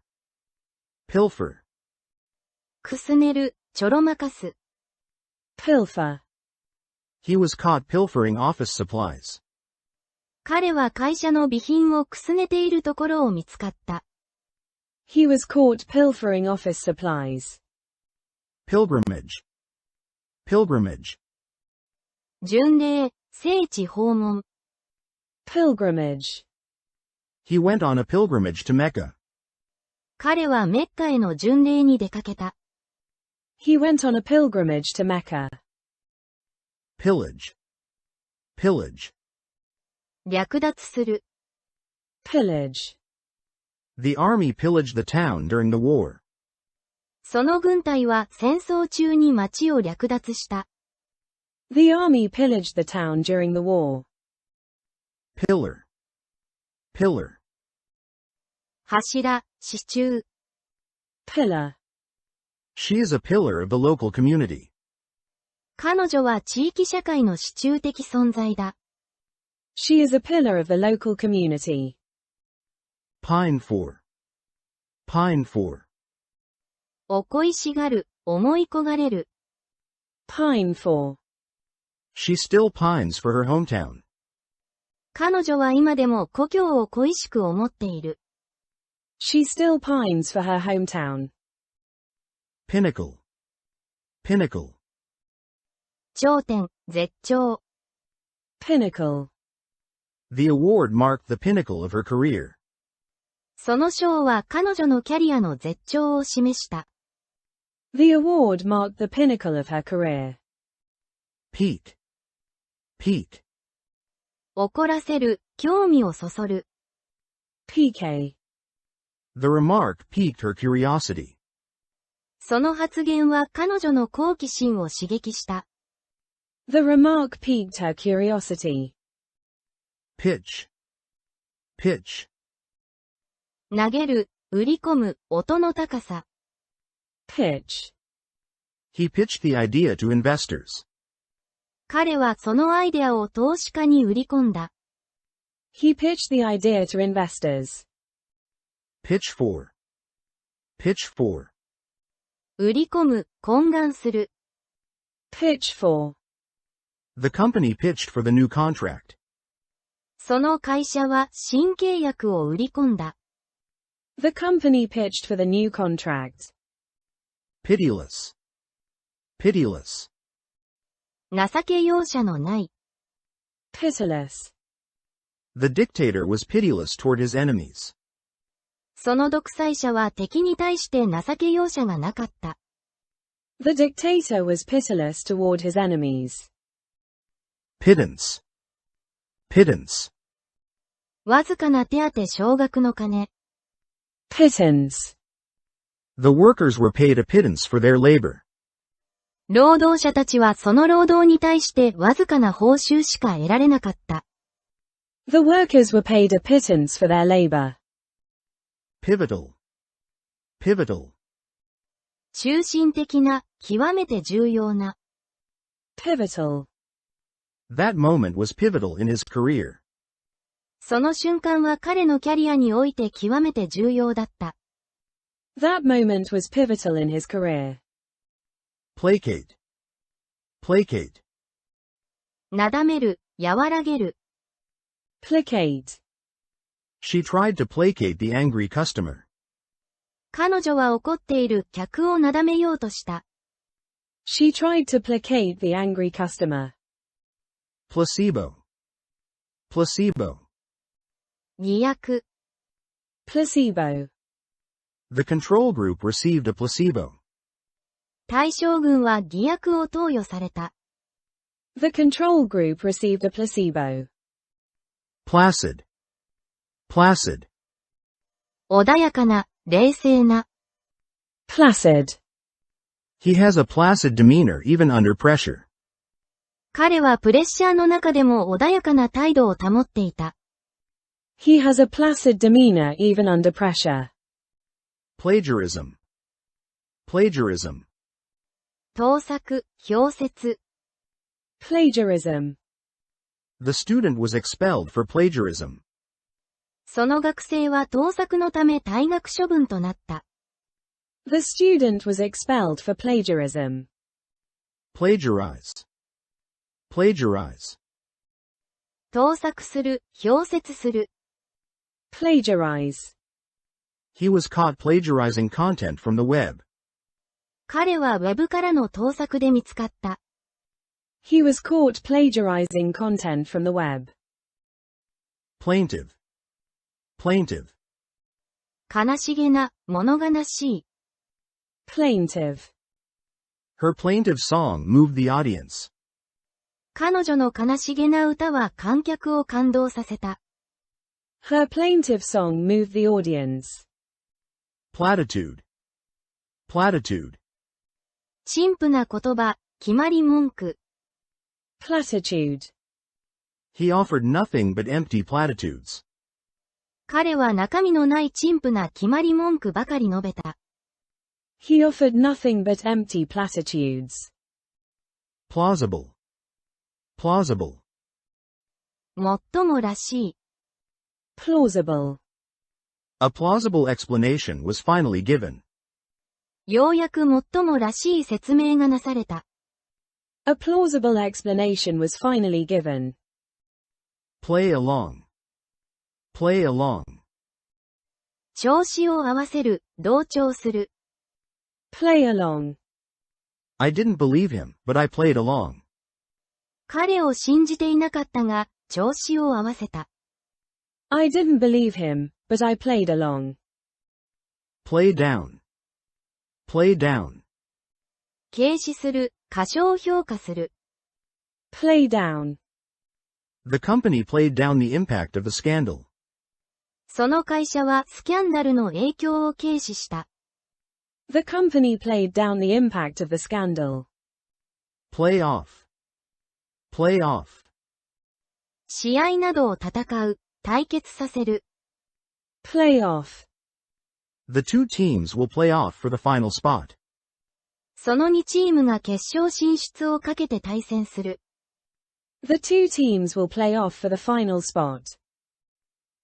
Pilfer. くすねる、ちょろまかす。Pilfer. He was caught pilfering office supplies. 彼は会社の備品をくすねているところを見つかった。He was caught pilfering office supplies. Pilgrimage. Pilgrimage. 巡礼、聖地訪問。Pilgrimage. He went on a pilgrimage to Mecca. 彼はメッカへの巡礼に出かけた。He went on a pilgrimage to Mecca. Pillage. Pillage. 略奪する。Pillage. The army pillaged the town during the war. その軍隊は戦争中に町を略奪した。The army pillaged the town during the war. Pillar. Pillar. 柱、支柱。Pillar. She is a pillar of the local community. 彼女は地域社会の支柱的存在だ。She is a pillar of the local community. Pine for. Pine for. お恋しがる、思い焦がれる。Pine for. She still pines for her hometown. 彼女は今でも故郷を恋しく思っている。She still pines for her hometown. Pinnacle. Pinnacle. 頂点、絶頂。Pinnacle. The award marked the pinnacle of her career. その賞は彼女のキャリアの絶頂を示した。The award marked the pinnacle of her career. Pique. Pique. 怒らせる、興味をそそる。Pique. The remark piqued her curiosity. その発言は彼女の好奇心を刺激した。The remark piqued her curiosity. Pitch. Pitch. 投げる、売り込む、音の高さ。Pitch. He pitched the idea to investors. 彼はそのアイデアを投資家に売り込んだ。He pitched the idea to investors. Pitch for. Pitch for. 売り込む、懇願する。Pitch for. The company pitched for the new contract. その会社は新契約を売り込んだ。The company pitched for the new contract. Pitiless. Pitiless. 情け容赦のない。Pitiless. The dictator was pitiless toward his enemies. その独裁者は敵に対して情け容赦がなかった。The dictator was pitiless toward his enemies. Pittance. Pittance. わずかな手当少額の金。Pittance. The workers were paid a pittance for their labor. 労働者たちはその労働に対してわずかな報酬しか得られなかった。The workers were paid a pittance for their labor. Pivotal. Pivotal. 中心的な、極めて重要な。Pivotal. That moment was pivotal in his career. その瞬間は彼のキャリアにおいて極めて重要だった。That moment was pivotal in his career. Placate. Placate. なだめる、和らげる。Placate. She tried to placate the angry customer. 彼女は怒っている客をなだめようとした。She tried to placate the angry customer. Placebo. Placebo. 偽薬。Placebo. The control group received a placebo. 対象群は偽薬を投与された。The control group received a placebo. Placid. Placid. 穏やかな、冷静な。Placid. He has a placid demeanor even under pressure. 彼はプレッシャーの中でも穏やかな態度を保っていた。He has a placid demeanor even under pressure. Plagiarism. Plagiarism. 盗作、剽窃。Plagiarism. The student was expelled for plagiarism. その学生は盗作のため退学処分となった。The student was expelled for plagiarism. Plagiarize. Plagiarize. 盗作する、剽窃する。Plagiarize. He was caught plagiarizing content from the web. 彼はウェブからの盗作で見つかった。He was caught plagiarizing content from the web. Plaintive. Plaintive. 悲しげな、物悲しい。Plaintive. Her plaintive song moved the audience. 彼女の悲しげな歌は観客を感動させた。Her plaintive song moved the audience. Platitude. Platitude. 陳腐な言葉、決まり文句。Platitude. He offered nothing but empty platitudes. 彼は中身のない陳腐な決まり文句ばかり述べた。He offered nothing but empty platitudes. Plausible. Plausible. もっともらしい。Plausible. A plausible explanation was finally given. ようやくもっともらしい説明がなされた。A plausible explanation was finally given. Play along. Play along. 調子を合わせる、同調する。Play along. I didn't believe him, but I played along. 彼を信じていなかったが、調子を合わせた。I didn't believe him, but I played along. Play down. Play down. 軽視する、過小評価する。Play down. The company played down the impact of the scandal. その会社はスキャンダルの影響を軽視した。The company played down the impact of the scandal. Play off. Play off. 試合などを戦う、対決させる。Play off. The two teams will play off for the final spot. その2チームが決勝進出をかけて対戦する。The two teams will play off for the final spot.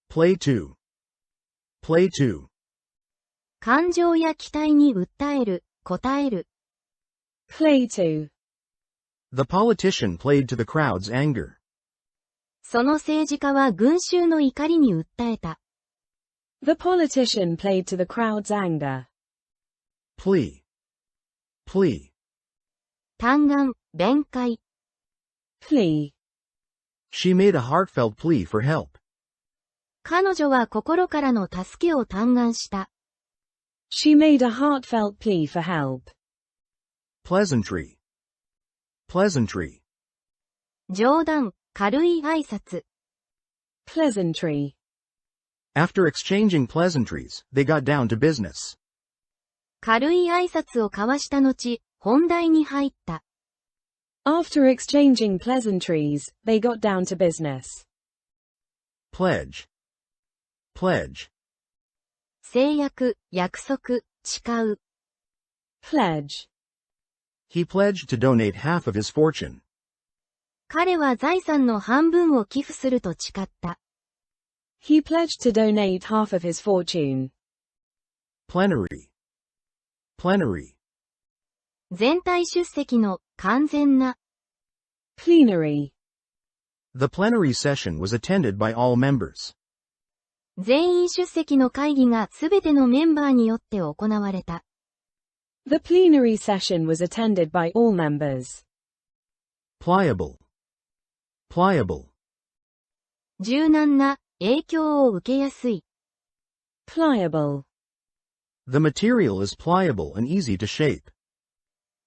Play to. Play to. 感情や期待に訴える、応える。Play to. The politician played to the crowd's anger. その政治家は群衆の怒りに訴えた。The politician played to the crowd's anger. Plea. Plea. 嘆願、弁解。Plea. She made a heartfelt plea for help. 彼女は心からの助けを嘆願した。She made a heartfelt plea for help. Pleasantry. Pleasantry. 冗談、軽い挨拶。Pleasantry. After exchanging pleasantries, they got down to business. 軽い挨拶を交わした後、本題に入った。After exchanging pleasantries, they got down to business. Pledge. Pledge. 誓約、約束、誓う。Pledge. He pledged to donate half of his fortune. 彼は財産の半分を寄付すると誓った。He pledged to donate half of his fortune. Plenary. Plenary. 全体出席の完全な。Plenary. The plenary session was attended by all members. 全員出席の会議がすべてのメンバーによって行われた。The plenary session was attended by all members. Pliable. Pliable. 柔軟な、影響を受けやすい。Pliable. The material is pliable and easy to shape.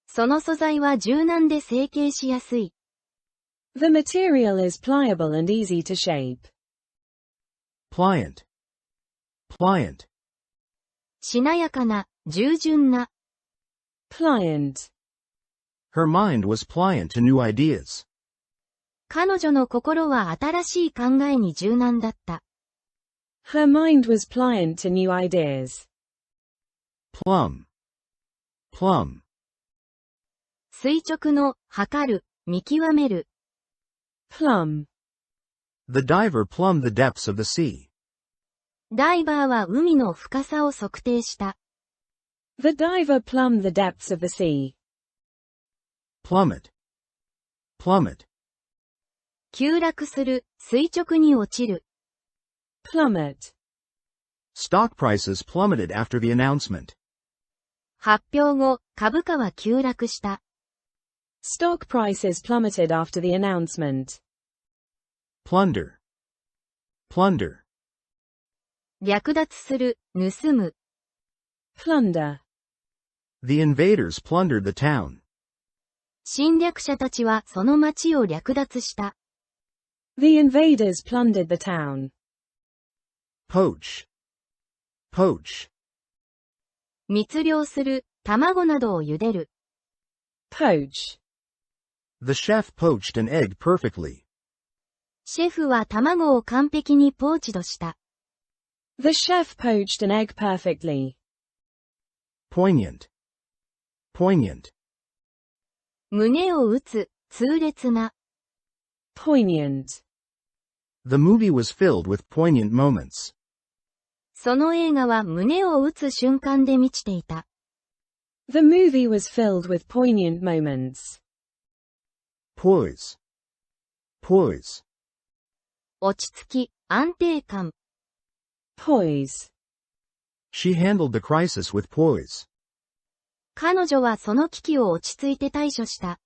その素材は柔軟で成形しやすい。The material is pliable and easy to shape. Pliant. Pliant. しなやかな、従順な。Pliant. Her mind was pliant to new ideas. 彼女の心は新しい考えに柔軟だった。Her mind was pliant to new ideas. Plumb. Plumb. 垂直の、測る、見極める。Plumb. The diver plumbed the depths of the sea. ダイバーは海の深さを測定した。The diver plumbed the depths of the sea. Plummet. Plummet. 急落する、垂直に落ちる。Plummet. Stock prices plummeted after the announcement. 発表後、株価は急落した。Stock prices plummeted after the announcement. Plunder. Plunder. 略奪する、盗む。Plunder. The invaders plundered the town. 侵略者たちはその町を略奪した。The invaders plundered the town. Poach. Poach. 密漁する、卵などを茹でる。Poach. The chef poached an egg perfectly. シェフは卵を完璧にポーチドした。The chef poached an egg perfectly. Poignant. Poignant. 胸を打つ、痛烈な。Poignant. The movie was filled with poignant moments. その映画は胸を打つ瞬間で満ちていた。The movie was filled with poignant moments. Poise. Poise. 落ち着き、安定感。Poise. She handled the crisis with poise. 彼女はその危機を落ち着いて対処した。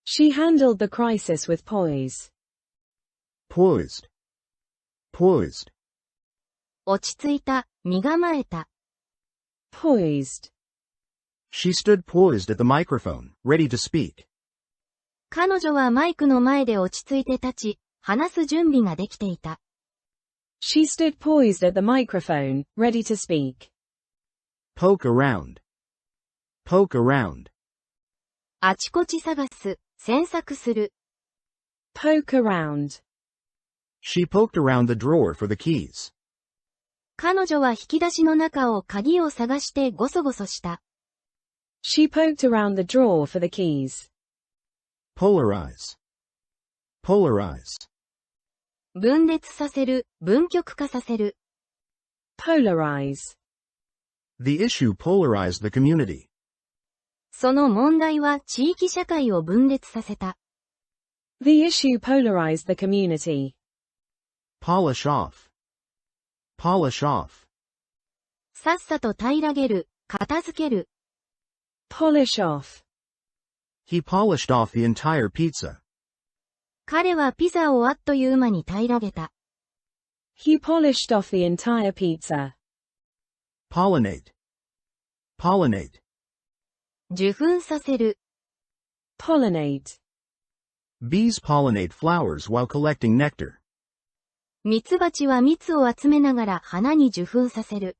She handled the crisis with poise. Poised. Poised. 落ち着いた、身構えた。Poised. She stood poised at the microphone, ready to speak. 彼女はマイクの前で落ち着いて立ち、話す準備ができていた。She stood poised at the microphone, ready to speak. Poke around. Poke around. あちこち探す、詮索する。Poke around. She poked around the drawer for the keys. 彼女は引き出しの中を鍵を探してゴソゴソした。She poked around the drawer for the keys. Polarize. Polarize. 分裂させる、分極化させる。Polarize. The issue polarized the community. その問題は地域社会を分裂させた。The issue polarized the community. Polish off. Polish off. さっさと平らげる、片付ける。Polish off. He polished off the entire pizza. 彼はピザをあっという間に平らげた。He polished off the entire pizza. Pollinate. Pollinate. 受粉させる。Pollinate. Bees pollinate flowers while collecting nectar. ミツバチは蜜を集めながら花に受粉させる。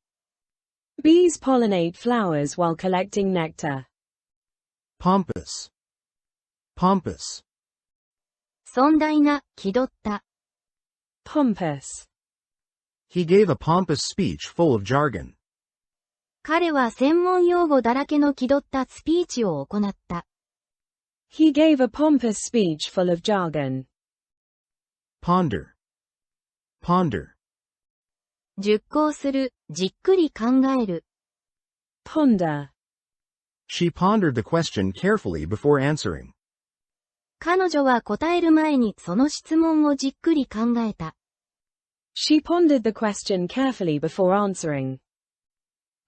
Bees pollinate flowers while collecting nectar. Pompous. Pompous. 壮大な、気取った。Pompous. He gave a pompous speech full of jargon. 彼は専門用語だらけの気取ったスピーチを行った。He gave a pompous speech full of jargon. Ponder. Ponder. 熟考する、じっくり考える。ponder, She pondered the question carefully before answering. 彼女は答える前にその質問をじっくり考えた。she pondered the question carefully before answering.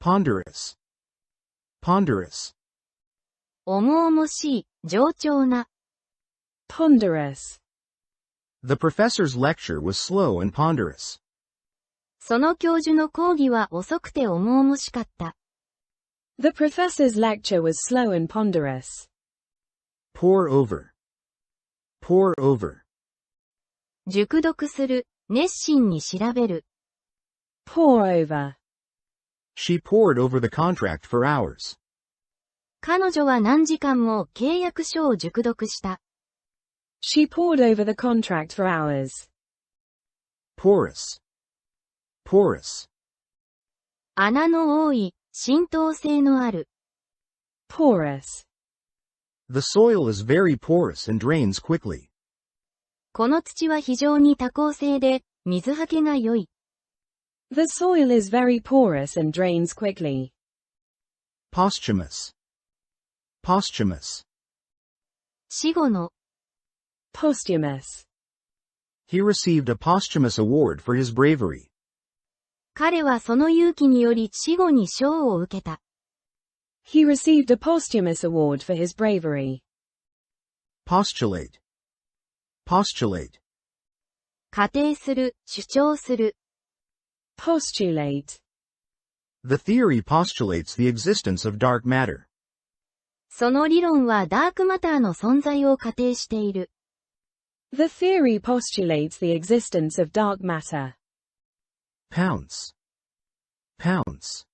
Ponderous. Ponderous. 重々しい、冗長な。Ponderous. The professor's lecture was slow and ponderous. その教授の講義は遅くて重々しかった。The professor's lecture was slow and ponderous. Pore over. Pore over. 熟読する、熱心に調べる。Pore over. She pored over the contract for hours. 彼女は何時間も契約書を熟読した。She pored over the contract for hours. Porous. Porous. 穴の多い、浸透性のある。Porous. The soil is very porous and drains quickly. この土は非常に多孔性で、水はけが良い。The soil is very porous and drains quickly. Posthumous. Posthumous. 死後の。Posthumous. He received a posthumous award for his bravery. 彼はその勇気により死後に賞を受けた。He received a posthumous award for his bravery. Postulate. Postulate. 仮定する、主張する。Postulate. The theory postulates the existence of dark matter. その理論はダークマターの存在を仮定している。The theory postulates the existence of dark matter. Pounce. Pounce.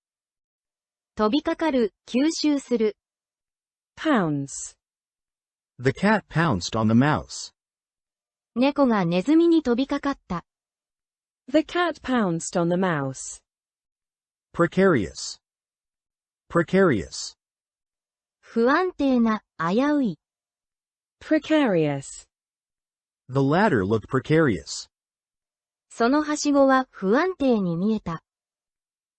飛びかかる、吸収する。Pounce. The cat pounced on the mouse. 猫がネズミに飛びかかった。The cat pounced on the mouse. Precarious. Precarious. 不安定な、危うい。Precarious. The ladder looked precarious. そのはしごは不安定に見えた。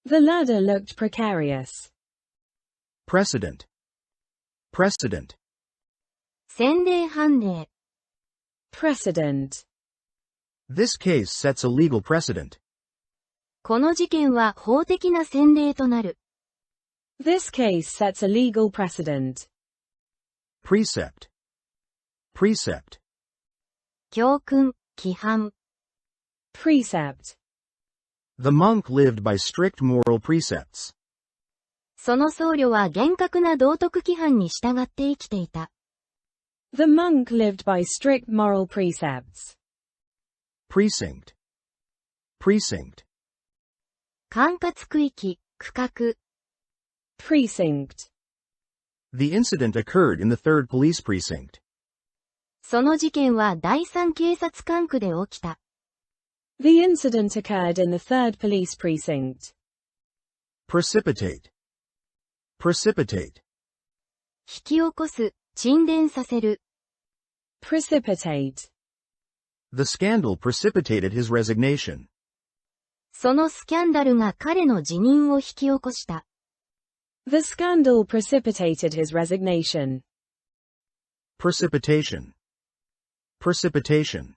The ladder looked precarious. Precedent. Precedent. 先例判例。Precedent. This case sets a legal precedent. この事件は法的な先例となる。This case sets a legal precedent. Precept. Precept. 教訓、規範。Precept. The monk lived by strict moral precepts. その僧侶は厳格な道徳規範に従って生きていた。The monk lived by strict moral precepts. Precinct. Precinct. 管轄区域、区画。Precinct. The incident occurred in the 3rd police precinct. その事件は第三警察管区で起きた。The incident occurred in the 3rd police precinct. Precipitate. Precipitate. 引き起こす、沈殿させる。Precipitate. The scandal precipitated his resignation. そのスキャンダルが彼の辞任を引き起こした。The scandal precipitated his resignation. Precipitation. Precipitation.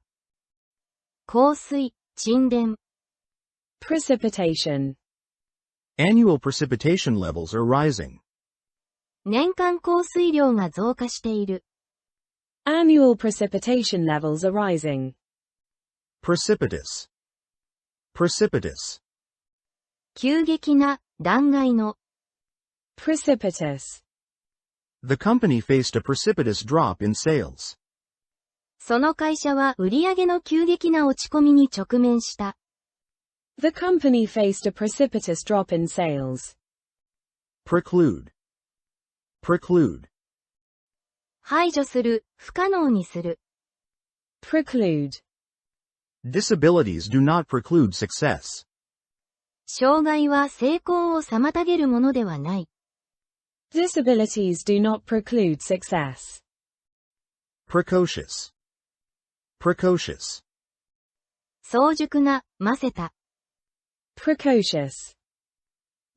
降水、沈殿。Precipitation. Annual precipitation levels are rising. 年間降水量が増加している。Annual precipitation levels are rising. Precipitous. Precipitous. 急激な、断崖の。Precipitous. The company faced a precipitous drop in sales. その会社は売上の急激な落ち込みに直面した。The company faced a precipitous drop in sales. Preclude. Preclude. 排除する、不可能にする。Preclude. Disabilities do not preclude success. 障害は成功を妨げるものではない。Disabilities do not preclude success. Precocious. Precocious. 早熟な、ませた。Precocious.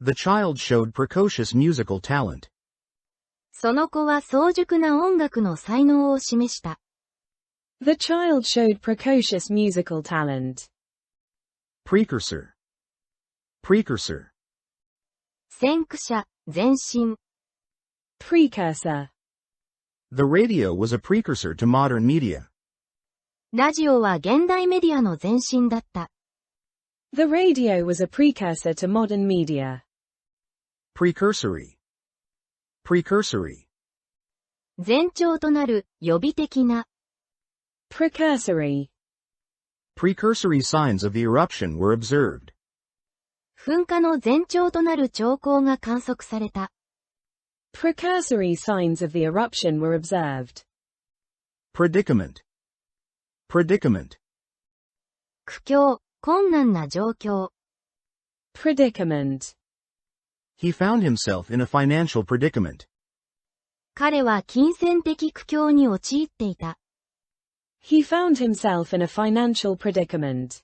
The child showed precocious musical talent. その子は早熟な音楽の才能を示した。The child showed precocious musical talent. Precursor. Precursor. 先駆者、前進。Precursor. The radio was a precursor to modern media. ラジオは現代メディアの前身だった。The radio was a precursor to modern media. Precursory. Precursory. 前兆となる、予備的な。Precursory. Precursory signs of the eruption were observed. 噴火の前兆となる兆候が観測された。Precursory signs of the eruption were observed. Predicament. Predicament. 苦境、困難な状況。Predicament. He found himself in a financial predicament. 彼は金銭的苦境に陥っていた。He found himself in a financial predicament.